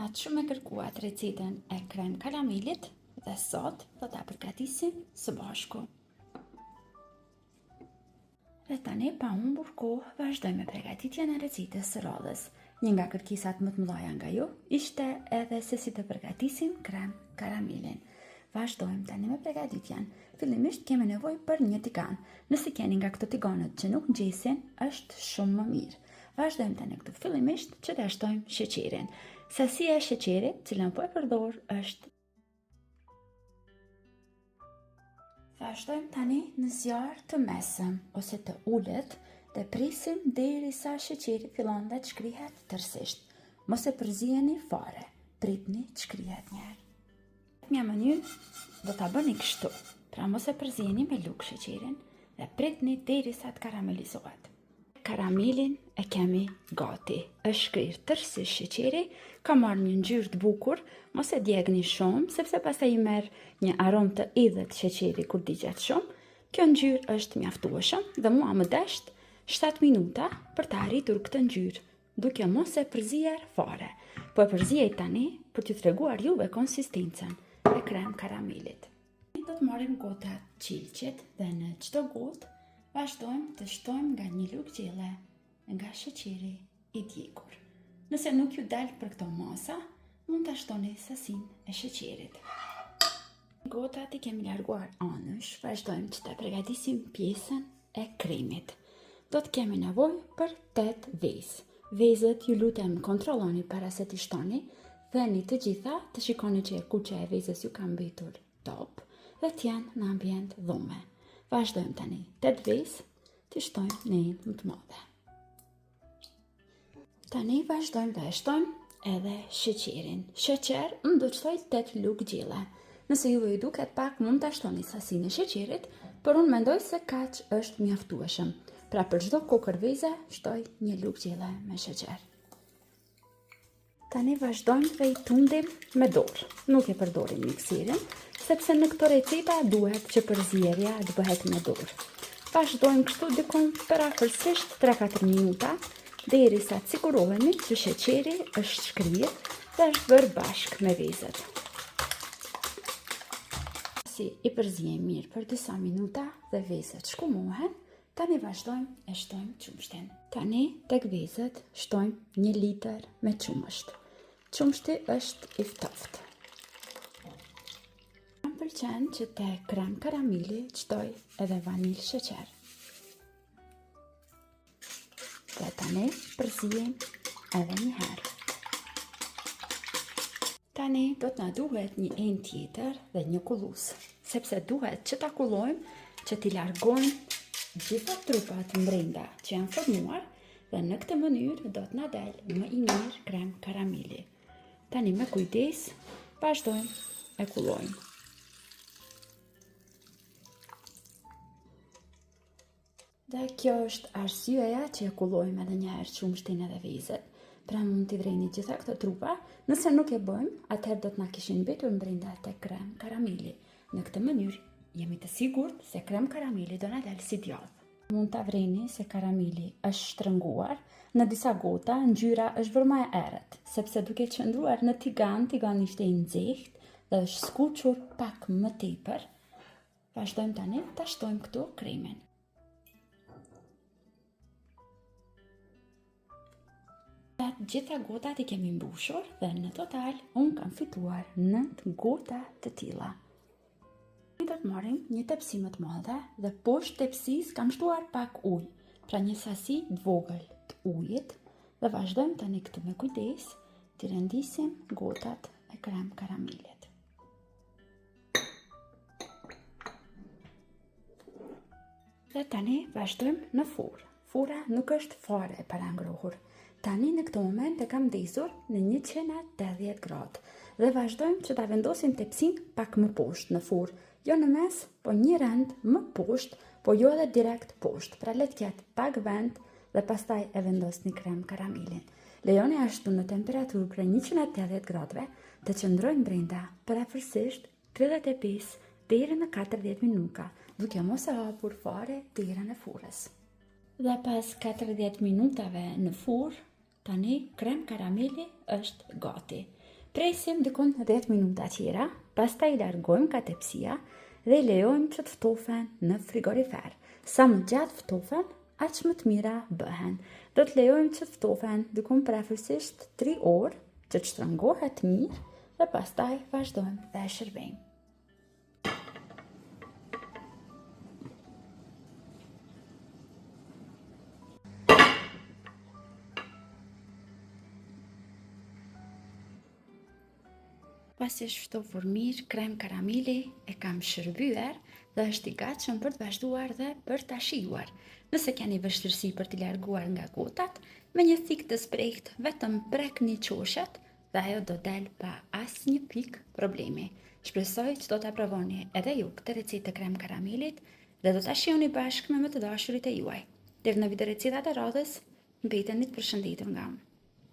atë shumë e kërkuat recetën e krem karamelit dhe sot do ta përgatisim së bashku. Dhe tani pa humbur kohë vazhdojmë me përgatitjen e recetës së radhës. Një nga kërkesat më të mëdha nga ju ishte edhe se si të përgatisim krem karamelin. Vazhdojmë tani me përgatitjen. Fillimisht kemi nevojë për një tigan. Nëse keni nga këto tiganët që nuk ngjesin, është shumë më mirë. Vazhdojmë tani këtu fillimisht që të shtojmë sheqerin. Sasia e sheqerit, cilën po e përdor, është. Vazhdojmë tani në zjarr të mesëm ose të ulët dhe presim derisa sheqeri fillon dhe të shkrihet tërësisht. Mos e përziheni fare, pritni të shkrihet një herë. Në një mënyrë do ta bëni kështu. Pra mos e përziheni me luk sheqerin dhe pritni derisa të karamelizohet. Karamelin e kemi gati. Është shkrir tërësisht sheqeri, ka marrë një ngjyrë të bukur, mos e djegni shumë, sepse pastaj i merr një aromë të idhët sheqeri kur digjet shumë. Kjo ngjyrë është mjaftueshëm dhe mua më desht 7 minuta për të arritur këtë ngjyrë, duke mos e përzier fare. Po e përzijej tani për t'ju treguar juve konsistencën e krem karamelit. Do të marrim gotat qilqit dhe në çdo gotë vazhdojmë të shtojmë nga një lugë gjelle nga sheqeri i djegur. Nëse nuk ju dal për këto masa, mund ta shtoni sasinë e sheqerit. Gotat i kemi larguar anësh, vazhdojmë që të përgatisim pjesën e kremit. Do të kemi nevojë për 8 vezë. Vezët ju lutem kontrolloni para se t'i shtoni, dheni të gjitha, të shikoni që kuqja e vezës ju ka mbetur top dhe t'janë në ambient dhume. Vazhdojmë tani 8 vezë të shtojmë në një më të madhe. Tani vazhdojmë dhe shtojmë edhe sheqerin. Sheqer do të shtoj 8 lugë gjelle. Nëse juve ju duket pak, mund ta shtoni sasinë e sheqerit, por unë mendoj se kaq është mjaftueshëm. Pra për çdo kokër veze shtoj një lugë gjelle me sheqer. Tani vazhdojmë dhe i tundim me dorë. Nuk e përdorim mikserin, sepse në këto receta duhet që përzierja të bëhet me dorë. Vazhdojmë kështu dikon për afërsisht 3-4 minuta, derisa të sigurohemi që sheqeri është shkrirë dhe është bërë bashkë me vezët. Si i përzijem mirë për disa minuta dhe vezët shkumohen, tani vazhdojmë e shtojmë qumshtin. Tani tek vezët shtojmë 1 litër me qumësht. Qumshti është i ftoftë. Më pëlqen që te krem karameli shtoj edhe vanil sheqer. Dhe tani përzijem edhe një herë. Tani do të na duhet një enë tjetër dhe një kullus, sepse duhet që ta kullojmë që t'i largojmë gjitha trupat mbrenda që janë formuar dhe në këtë mënyrë do të na dalë më i mirë krem karameli. Tani me kujdes vazhdojmë e kullojmë. Dhe kjo është arsyeja që e kullojmë edhe një herë qumshtin edhe vezët. Pra mund t'i vrejni gjitha këto trupa, nëse nuk e bëjmë, atëherë do të na kishin mbetur brenda te krem karameli. Në këtë mënyrë jemi të sigurt se krem karameli do na dalë si djathtë. Mund ta vreni se karameli është shtrënguar, në disa gota ngjyra është bërë më e errët, sepse duke qëndruar në tigan, tigani ishte i nxehtë dhe është skuqur pak më tepër. Vazhdojmë tani ta shtojmë këtu kremin. Gjitha gotat i kemi mbushur dhe në total unë kam fituar 9 gota të tilla. Ne do të marrim një tepsi më të madhe dhe poshtë tepsisë kam shtuar pak ujë, pra një sasi të vogël të ujit dhe vazhdojmë tani këtu me kujdes të rendisim gotat e krem karamelit. Dhe tani vazhdojmë në furrë. Furra nuk është fare e parangrohur. Tani në këtë moment e kam ndezur në 180 gradë dhe vazhdojmë që ta vendosim tepsin pak më poshtë në furrë, jo në mes, po një rend më poshtë, po jo edhe direkt poshtë, pra le të ketë pak vend dhe pastaj e vendosni krem karamelin. Lejoni ashtu në temperaturë prej 180 gradëve të qëndrojnë brenda për afërsisht 35 deri në 40 minuta, duke mos e hapur fare derën e furrës. Dhe pas 40 minutave në furrë, tani krem karameli është gati. Presim dikon 10 minuta tjera, pastaj largojmë ka tepsia dhe i lejojmë që të ftofen në frigorifer. Sa më gjatë ftofen, aq më të mira bëhen. Do të lejojmë që të ftofen dikon prafërsisht 3 orë, që të shtrëngohet mirë dhe pastaj vazhdojmë dhe e shërbejmë. Pasi është ftofur mirë, krem karameli e kam shërbyer dhe është i gatshëm për të vazhduar dhe për ta shijuar. Nëse keni vështirësi për t'i larguar nga gotat, me një thik të sprehtë vetëm prekni qoshet dhe ajo do del pa asnjë pik problemi. Shpresoj që do ta provoni edhe ju këtë recetë të krem karamelit dhe do ta shihoni bashkë me më të dashurit e juaj. Deri në video recetat e radhës, mbeteni të përshëndetur nga unë.